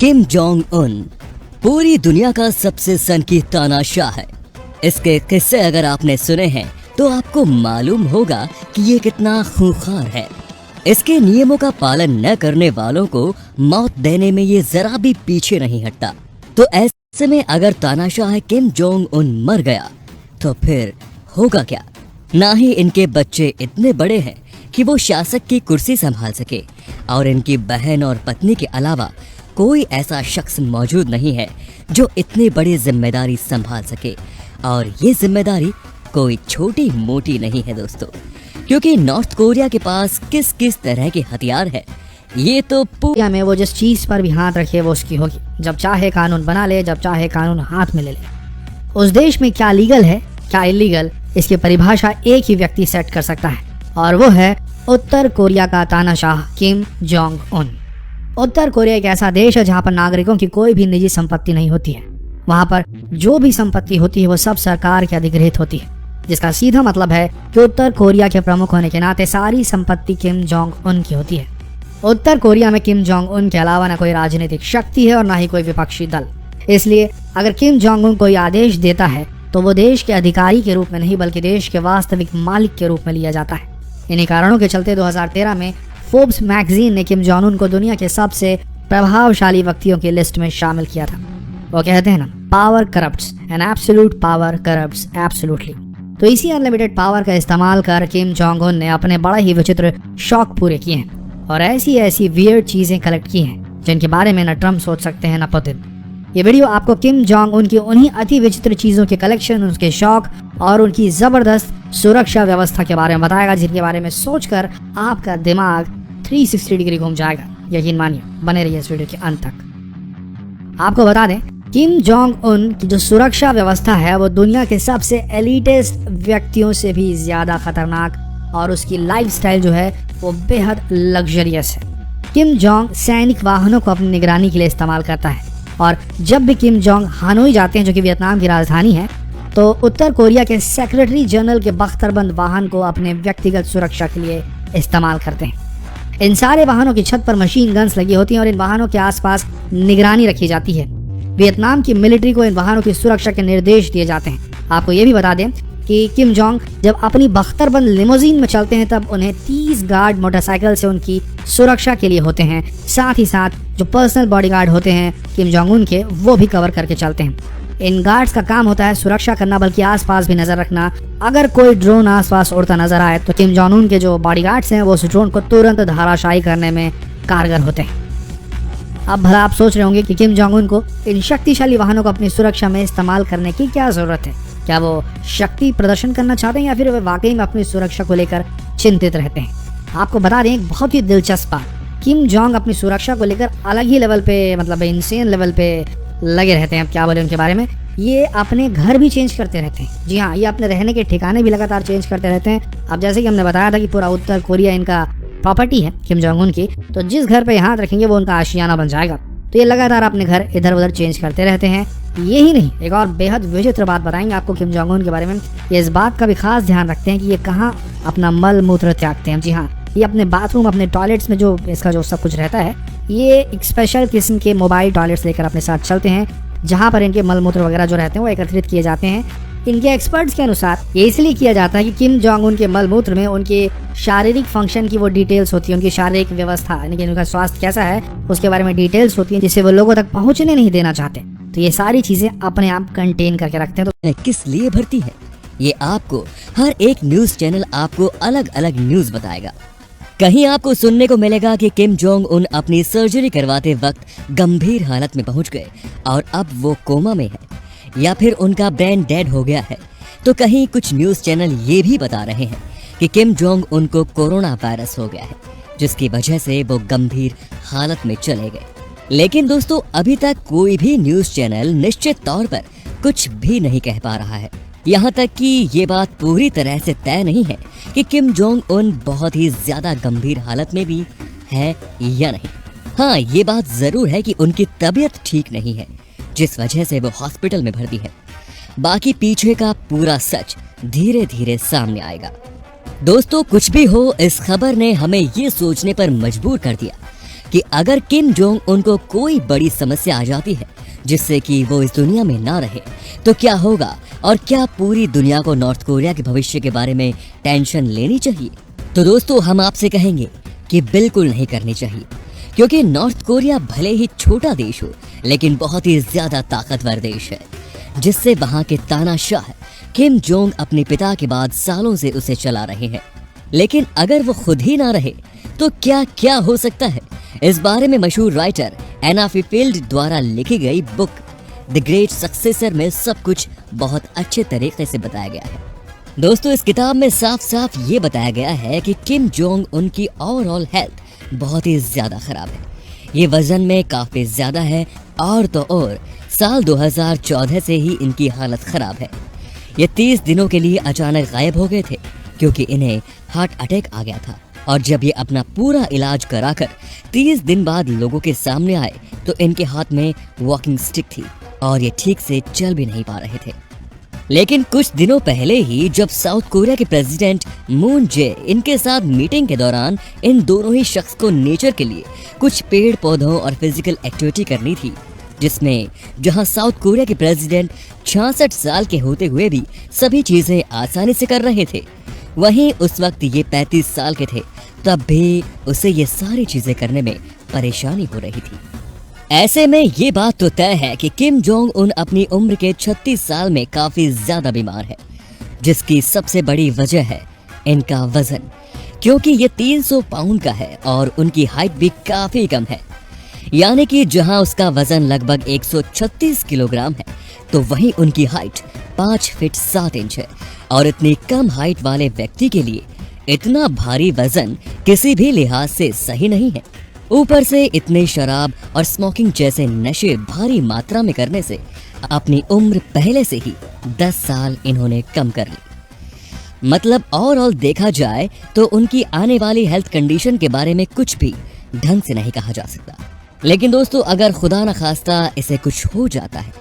Kim Jong Un पूरी दुनिया का सबसे सनकी तानाशाह है। इसके किस्से अगर आपने सुने हैं तो आपको मालूम होगा कि ये कितना खूंखार है। इसके नियमों का पालन न करने वालों को मौत देने में ये जरा भी पीछे नहीं हटता। तो ऐसे में अगर तानाशाह किम जोंग उन मर गया तो फिर होगा क्या? ना ही इनके बच्चे इतने बड़े हैं कि वो शासक की कुर्सी संभाल सके, और इनकी बहन और पत्नी के अलावा कोई ऐसा शख्स मौजूद नहीं है जो इतनी बड़ी जिम्मेदारी संभाल सके। और ये जिम्मेदारी कोई छोटी मोटी नहीं है दोस्तों, क्योंकि नॉर्थ कोरिया के पास किस किस तरह के हथियार है ये तो पूरा में वो जिस चीज पर भी हाथ रखे वो उसकी होगी। जब चाहे कानून बना ले, जब चाहे कानून हाथ में ले ले। उस देश में क्या लीगल है क्या इलीगल, इसकी परिभाषा एक ही व्यक्ति सेट कर सकता है, और वो है उत्तर कोरिया का तानाशाह किम जोंग उन। उत्तर कोरिया एक ऐसा देश है जहाँ पर नागरिकों की कोई भी निजी संपत्ति नहीं होती है। वहाँ पर जो भी संपत्ति होती है वो सब सरकार की अधिगृहित होती है, जिसका सीधा मतलब है कि उत्तर कोरिया के प्रमुख होने के नाते सारी संपत्ति किम जोंग उन की होती है। उत्तर कोरिया में किम जोंग उन के अलावा न कोई राजनीतिक शक्ति है और न ही कोई विपक्षी दल। इसलिए अगर किम जोंग उन कोई आदेश देता है तो वो देश के अधिकारी के रूप में नहीं बल्कि देश के वास्तविक मालिक के रूप में लिया जाता है। इन्हीं कारणों के चलते 2013 में फोर्ब्स मैगजीन ने किम जोंग उन को दुनिया के सबसे प्रभावशाली व्यक्तियों की लिस्ट में शामिल किया था। वो कहते हैं ना, power corrupts and absolute power corrupts absolutely. तो इसी अनलिमिटेड पावर का इस्तेमाल कर किम जोंग उन ने अपने बड़ा ही विचित्र शौक पूरे किए हैं और ऐसी ऐसी वियर्ड चीजें कलेक्ट की हैं जिनके बारे में न ट्रम्प सोच सकते हैं न पुतिन। ये वीडियो आपको किम जोंग उन की उन्हीं अति विचित्र चीजों के कलेक्शन, उनके शौक और उनकी जबरदस्त सुरक्षा व्यवस्था के बारे में बताएगा, जिनके बारे में सोचकर आपका दिमाग 360 डिग्री घूम जाएगा। यकीन मानिए, बने रहिए इस वीडियो के अंत तक। आपको बता दें, किम जोंग उन की जो सुरक्षा व्यवस्था है वो दुनिया के सबसे एलिटेस्ट व्यक्तियों से भी ज्यादा खतरनाक, और उसकी लाइफस्टाइल जो है वो बेहद लग्जरियस है। किम जोंग सैनिक वाहनों को अपनी निगरानी के लिए इस्तेमाल करता है, और जब भी किम जोंग हानोई जाते हैं जो कि वियतनाम की राजधानी है, तो उत्तर कोरिया के सेक्रेटरी जनरल के बख्तरबंद वाहन को अपने व्यक्तिगत सुरक्षा के लिए इस्तेमाल करते हैं। इन सारे वाहनों की छत पर मशीन गन्स लगी होती हैं और इन वाहनों के आसपास निगरानी रखी जाती है। वियतनाम की मिलिट्री को इन वाहनों की सुरक्षा के निर्देश दिए जाते हैं। आपको ये भी बता दें कि किम जोंग जब अपनी बख्तरबंद लिमोजीन में चलते हैं तब उन्हें 30 गार्ड मोटरसाइकिल से उनकी सुरक्षा के लिए होते हैं। साथ ही साथ जो पर्सनल बॉडीगार्ड होते हैं किम जोंग उन के, वो भी कवर करके चलते हैं। इन गार्ड्स का काम होता है सुरक्षा करना, बल्कि आसपास भी नजर रखना। अगर कोई ड्रोन आसपास उड़ता नजर आए तो किम जोंग उन के जो बॉडीगार्ड्स हैं वो उस ड्रोन को तुरंत धराशायी करने में कारगर होते हैं। अब भला आप सोच रहे होंगे कि किम जोंग उन को इन शक्तिशाली वाहनों को अपनी सुरक्षा में इस्तेमाल करने की क्या जरूरत है? क्या वो शक्ति प्रदर्शन करना चाहते हैं या फिर वे वाकई में अपनी सुरक्षा को लेकर चिंतित रहते हैं? आपको बता दें एक बहुत ही दिलचस्प बात, किम जोंग अपनी सुरक्षा को लेकर अलग ही लेवल पे, मतलब इंसेन लेवल पे लगे रहते हैं। अब क्या बोले उनके बारे में, ये अपने घर भी चेंज करते रहते हैं। जी हाँ, ये अपने रहने के ठिकाने भी लगातार चेंज करते रहते हैं। अब जैसे कि हमने बताया था कि पूरा उत्तर कोरिया इनका प्रॉपर्टी है किम जोंग उन की, तो जिस घर पे हाथ रखेंगे वो उनका आशियाना बन जाएगा। तो ये लगातार अपने घर इधर उधर चेंज करते रहते हैं। यही नहीं, एक और बेहद विचित्र बात बताएंगे आपको किम जोंग उन के बारे में। ये इस बात का भी खास ध्यान रखते हैं कि ये कहाँ अपना मल मूत्र त्यागते हैं। जी हाँ, ये अपने बाथरूम, अपने टॉयलेट्स में जो इसका जो सब कुछ रहता है, ये एक स्पेशल किस्म के मोबाइल टॉयलेट्स लेकर अपने साथ चलते हैं, जहाँ पर इनके मल मूत्र वगैरह जो रहते हैं वो एकत्रित किए जाते हैं। इनके एक्सपर्ट्स के अनुसार ये इसलिए किया जाता है कि किम जोंग उन के मल मूत्र में उनके शारीरिक फंक्शन की वो डिटेल्स होती है, उनकी शारीरिक व्यवस्था यानी कि उनका स्वास्थ्य कैसा है उसके बारे में डिटेल्स होती है, जिसे वो लोगों तक पहुंचने नहीं देना चाहते। तो ये सारी चीजें अपने आप कंटेन करके रखते हैं। तो किस लिए भर्ती है ये आपको हर एक न्यूज चैनल आपको अलग अलग न्यूज बताएगा। कहीं आपको सुनने को मिलेगा कि किम जोंग उन अपनी सर्जरी करवाते वक्त गंभीर हालत में पहुंच गए और अब वो कोमा में है, या फिर उनका ब्रेन डेड हो गया है। तो कहीं कुछ न्यूज चैनल ये भी बता रहे हैं कि किम जोंग उन को कोरोना वायरस हो गया है, जिसकी वजह से वो गंभीर हालत में चले गए। लेकिन दोस्तों, अभी तक कोई भी न्यूज चैनल निश्चित तौर पर कुछ भी नहीं कह पा रहा है। यहाँ तक कि ये बात पूरी तरह से तय नहीं है कि किम जोंग उन बहुत ही ज्यादा गंभीर हालत में भी है या नहीं। हाँ, ये बात जरूर है कि उनकी तबीयत ठीक नहीं है, जिस वजह से वो हॉस्पिटल में भर्ती है। बाकी पीछे का पूरा सच धीरे धीरे सामने आएगा। दोस्तों, कुछ भी हो, इस खबर ने हमें ये सोचने पर मजबूर कर दिया कि अगर किम जोंग उन को कोई बड़ी समस्या आ जाती है जिससे कि वो इस दुनिया में ना रहे तो क्या होगा, और क्या पूरी दुनिया को नॉर्थ कोरिया के भविष्य के बारे में टेंशन लेनी चाहिए? तो दोस्तों हम आपसे कहेंगे कि बिल्कुल नहीं करनी चाहिए, क्योंकि नॉर्थ कोरिया भले ही छोटा देश हो लेकिन बहुत ही ज्यादा ताकतवर देश है, जिससे वहां के तानाशाह किम जोंग अपने पिता के बाद सालों से उसे चला रहे हैं। लेकिन अगर वो खुद ही ना रहे तो क्या क्या हो सकता है, इस बारे में मशहूर राइटर एना फीफील्ड द्वारा लिखी गई बुक द ग्रेट सक्सेसर में सब कुछ बहुत अच्छे तरीके से बताया गया है। दोस्तों इस किताब में साफ साफ ये बताया गया है कि किम जोंग उनकी ओवरऑल हेल्थ बहुत ही ज्यादा खराब है। ये वजन में काफी ज्यादा है और तो और साल 2014 से ही इनकी हालत खराब है। ये 30 दिनों के लिए अचानक गायब हो गए थे क्योंकि इन्हें हार्ट अटैक आ गया था, और जब ये अपना पूरा इलाज कराकर 30 दिन बाद लोगों के सामने आए तो इनके हाथ में वॉकिंग स्टिक थी और ये ठीक से चल भी नहीं पा रहे थे। लेकिन कुछ दिनों पहले ही जब साउथ कोरिया के प्रेसिडेंट मून जे इनके साथ मीटिंग के दौरान इन दोनों ही शख्स को नेचर के लिए कुछ पेड़ पौधों और फिजिकल एक्टिविटी करनी थी, जिसमें जहां साउथ कोरिया के प्रेसिडेंट 66 साल के होते हुए भी सभी चीजें आसानी से कर रहे थे, वहीं उस वक्त ये 35 साल के थे, तब भी उसे ये सारी चीजें करने में परेशानी हो रही थी। ऐसे में ये बात तो तय है कि किम जोंग उन अपनी उम्र के 36 साल में काफी ज्यादा बीमार है, जिसकी सबसे बड़ी वजह है इनका वजन, क्योंकि ये 300 पाउंड का है और उनकी हाइट भी काफी कम है। यानी कि जहां उसका वजन लगभग 136 किलोग्राम है तो वहीं उनकी हाइट 5 फीट 7 इंच है, और इतनी कम हाइट वाले व्यक्ति के लिए इतना भारी वजन किसी भी लिहाज से सही नहीं है। ऊपर से इतने शराब और स्मोकिंग जैसे नशे भारी मात्रा में करने से अपनी उम्र पहले से ही 10 साल इन्होंने कम कर ली। मतलब ओवरऑल देखा जाए तो उनकी आने वाली हेल्थ कंडीशन के बारे में कुछ भी ढंग से नहीं कहा जा सकता। लेकिन दोस्तों अगर खुदा न खास्ता इसे कुछ हो जाता है